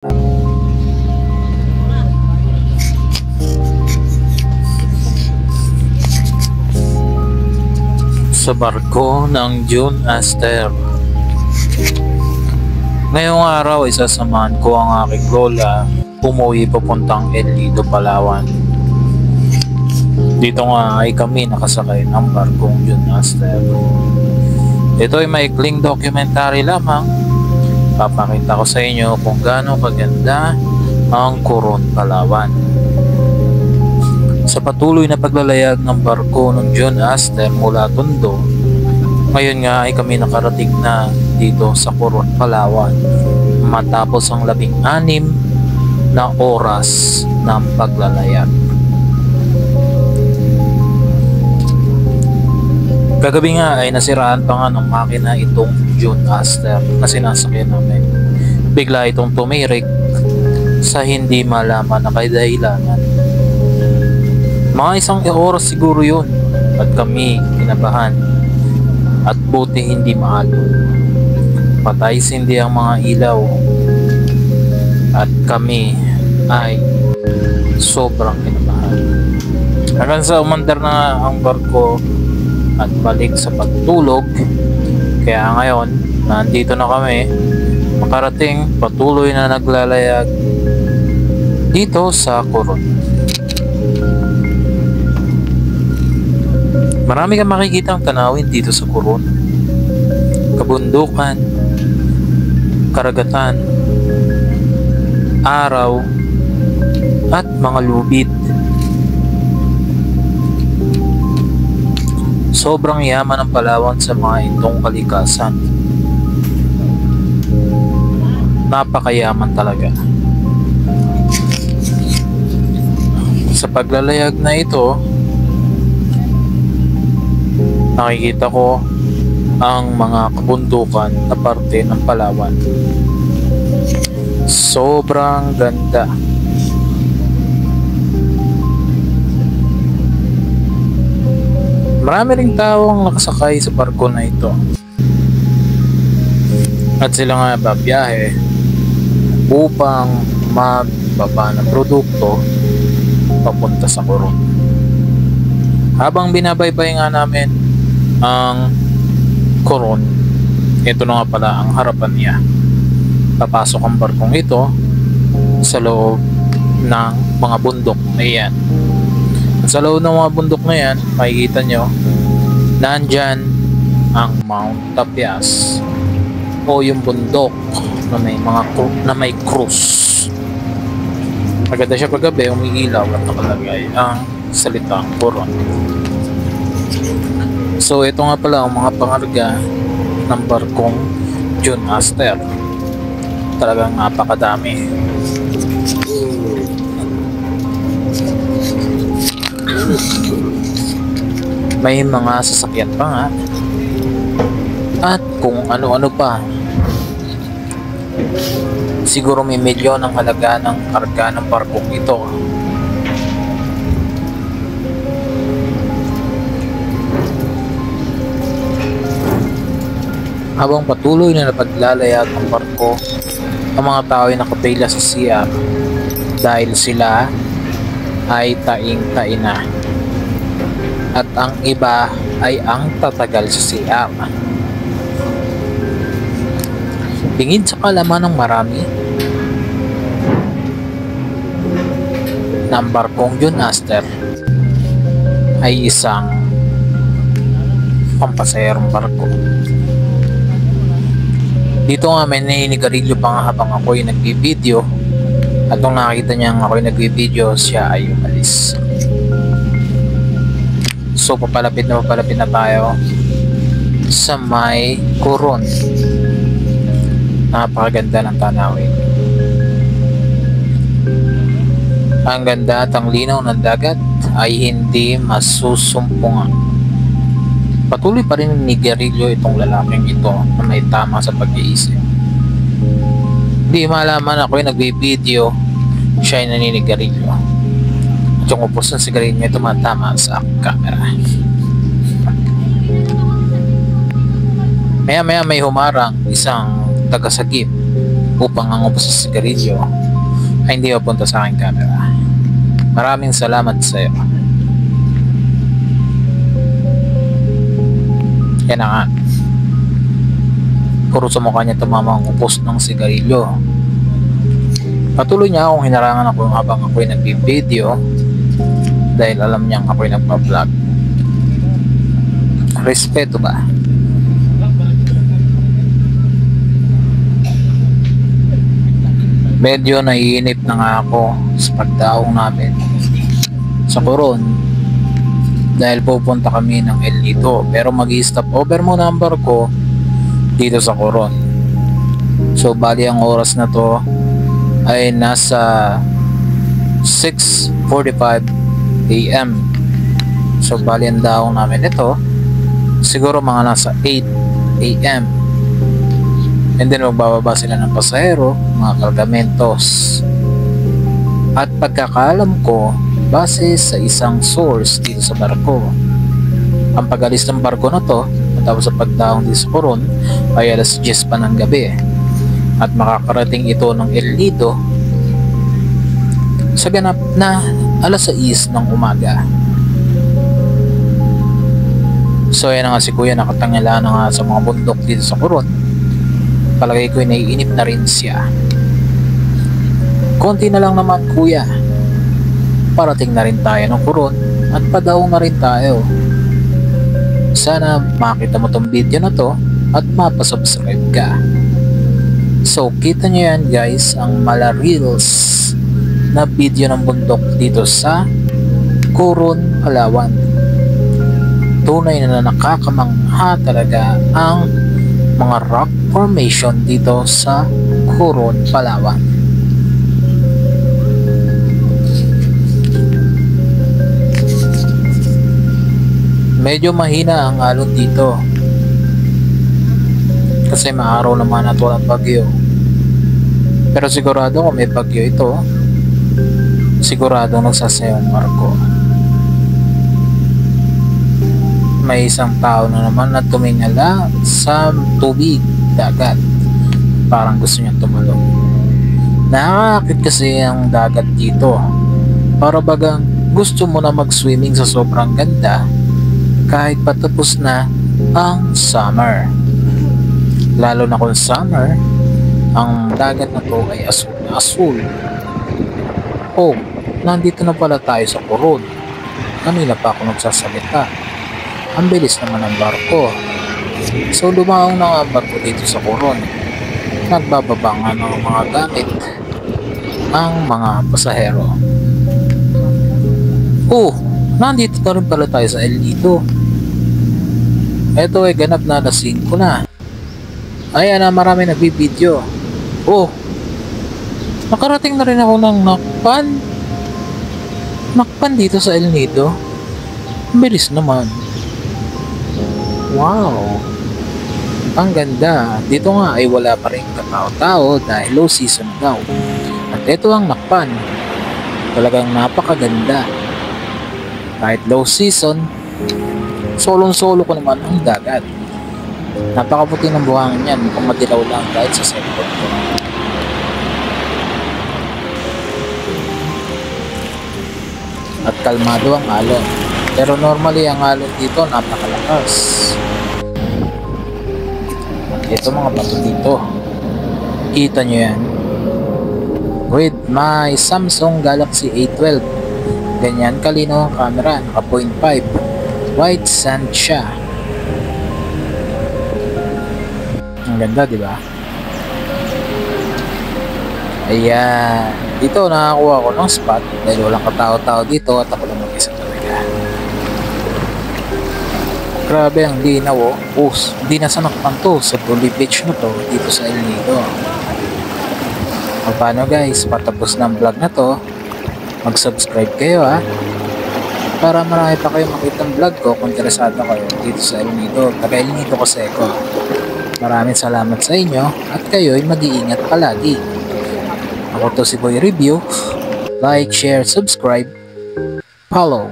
Sa barko ng June Aster. Ngayong araw ay sasamahan ko ang aking lola umuwi papuntang El Nido, Palawan. Dito nga ay kami nakasakay ng barkong June Aster. Ito ay maikling documentary lamang. Papakita ko sa inyo kung gaano kaganda ang Coron, Palawan. Sa patuloy na paglalayag ng barko ng June Aster mula Tondo, ngayon nga ay kami nakarating na dito sa Coron, Palawan matapos ang 16 na oras ng paglalayag. Kagabi nga ay nasiraan pa nga ng makina itong June Aster na sinasakyan namin. Bigla itong tumirik sa hindi malaman na kadahilanan. Mga isang oras siguro yun at kami kinabahan at buti hindi maalon. Patay sindi ang mga ilaw at kami ay sobrang kinabahan. Hanggang sa umandar na ang barko at balik sa pagtulog, kaya ngayon nandito na kami makarating patuloy na naglalayag dito sa Coron. Marami kang makikitang tanawin dito sa Coron. Kabundukan, karagatan, araw, at mga lubid. Sobrang yaman ng Palawan sa mga itong kalikasan. Napakayaman talaga. Sa paglalayag na ito, nakikita ko ang mga kabundukan na parte ng Palawan. Sobrang ganda. Marami ring tao ang nakasakay sa barko na ito. At sila nga babiyahe upang magbaba ng produkto papunta sa Coron. Habang binabaybay nga namin ang Coron, ito na nga pala ang harapan niya. Papasok ang barkong ito sa loob ng mga bundok na yan. At sa loob ng mga bundok na yan, makikita nyo nandyan ang Mount Tapias o yung bundok na may cruise. Maganda siya paggabi, umiilaw at nakalagay ang salitang Coron. So ito nga pala ang mga pangarga ng barkong June Aster. Talagang napakadami. May mga sasakyan pa nga at kung ano-ano pa. Siguro may milyon ang halaga ng karga ng barkong ito. Habang patuloy na napaglalayag ang barko, ang mga tao ay nakapila sa CR dahil sila ay taing-tain na at ang iba ay ang tatagal sa CR. Tingin sa kalaman ng marami ng barkong June Aster ay isang pampasayarong barko. Dito nga may naninigarilyo pa nga habang ako'y nagbibideo, at nung nakita niya ako'y nagbibideo, siya ay umalis. So papalapit na tayo sa may Coron. Napakaganda ng tanawin. Ang ganda at ang linaw ng dagat ay hindi masusumpungan. Patuloy pa rin ninigarilyo itong lalaking ito na may tama sa pag-iisip. Hindi malaman ako'y nagbibideo, siya ay naninigarilyo. At yung upos ng sigarilyo ay tumatama sa camera. Maya maya may humarang isang tagasagip upang ang ubos sa sigarilyo ay hindi mapunta sa aking camera. Maraming salamat sa iyo. Yan na nga. Puro sa mukha niya tumama ang upos ng sigarilyo. Patuloy niya akong hinarangan ako habang ako'y nagbibideo dahil alam niyang ako'y nagpa-vlog. Respeto ba? Medyo naiinip na nga ako sa pagdaong namin sa Coron dahil pupunta kami ng El Nido, pero mag-i-stop over muna ang barko dito sa Coron. So bali ang oras na to ay nasa 6:45 AM. So bali ang daong namin ito siguro mga nasa 8 AM. And then magbababa sila ng pasahero, mga kargamentos. At pagkakaalam ko, base sa isang source dito sa barko, ang pag-alis ng barko na to tapos sa pagdaong dito sa Coron ay alas 10 pa ng gabi. At makakarating ito ng El Nido sa ganap na alas 6 ng umaga. So yan nga si kuya, nakatangala na nga sa mga bundok dito sa Coron. Palagay ko'y naiinip na rin siya. Konti na lang naman kuya, parating na rin tayo ng Coron at padaong na rin tayo. Sana makita mo tong video na to at mapasubscribe ka. So kita nyo yan guys, ang mala reels na video ng bundok dito sa Coron, Palawan. Tunay na nakakamangha talaga ang mga rock formation dito sa Coron, Palawan. Medyo mahina ang alon dito kasi maaraw naman at walang bagyo, pero sigurado kung may bagyo ito, sigurado nagsasayang barko. May isang tao na naman na tumingala sa tubig, dagat, parang gusto niya tumalon. Nakakakit kasi ang dagat dito, para bagang gusto mo na mag-swimming sa sobrang ganda kahit patapos na ang summer. Lalo na kung summer, ang dagat na to ay asul na asul. Oh, nandito na pala tayo sa Coron. Kanina pa ako nagsasalita. Ang bilis naman ng barko. So lumaong na nga ang barko dito sa Coron. Nagbababa nga ng mga gamit ang mga pasahero. Oh, nandito na rin pala tayo sa El Nido. Ito ay ganap na alas 5 na. Ayan na, marami nagbibideo. Oh, nakarating na rin ako ng Nakpan dito sa El Nido. Bilis naman. Wow, ang ganda. Dito nga ay wala pa rin katao-tao dahil low season daw. At ito ang Nakpan. Talagang napakaganda. Kahit low season, solong-solo ko naman ang dagat. Napakaputi ng buhangin yan, mukhang madilaw lang kahit sa cellphone ko. At kalmado ang alon. Pero normally ang alon dito napakalakas. Ito mga bato dito, kita nyo yan. With my Samsung Galaxy A12, ganyan kalinaw ang camera, naka 0.5 white sand siya. Ang ganda, di ba? Ayan, dito nakakuha ko ng spot dahil walang katao-tao dito at ako lang mag-isa talaga. Grabe ang linaw, oh. Hindi na sa Nakpan to, sa Tully Beach na to dito sa El Nido. O paano guys, patapos ng vlog na to, mag-subscribe kayo para marami pa kayo makitang vlog ko kung interesado kayo dito sa El Nido. Taga El Nido kasi ako. Maraming salamat sa inyo at kayo ay mag-iingat palagi. Ako to si Boy Review. Like, share, subscribe, follow.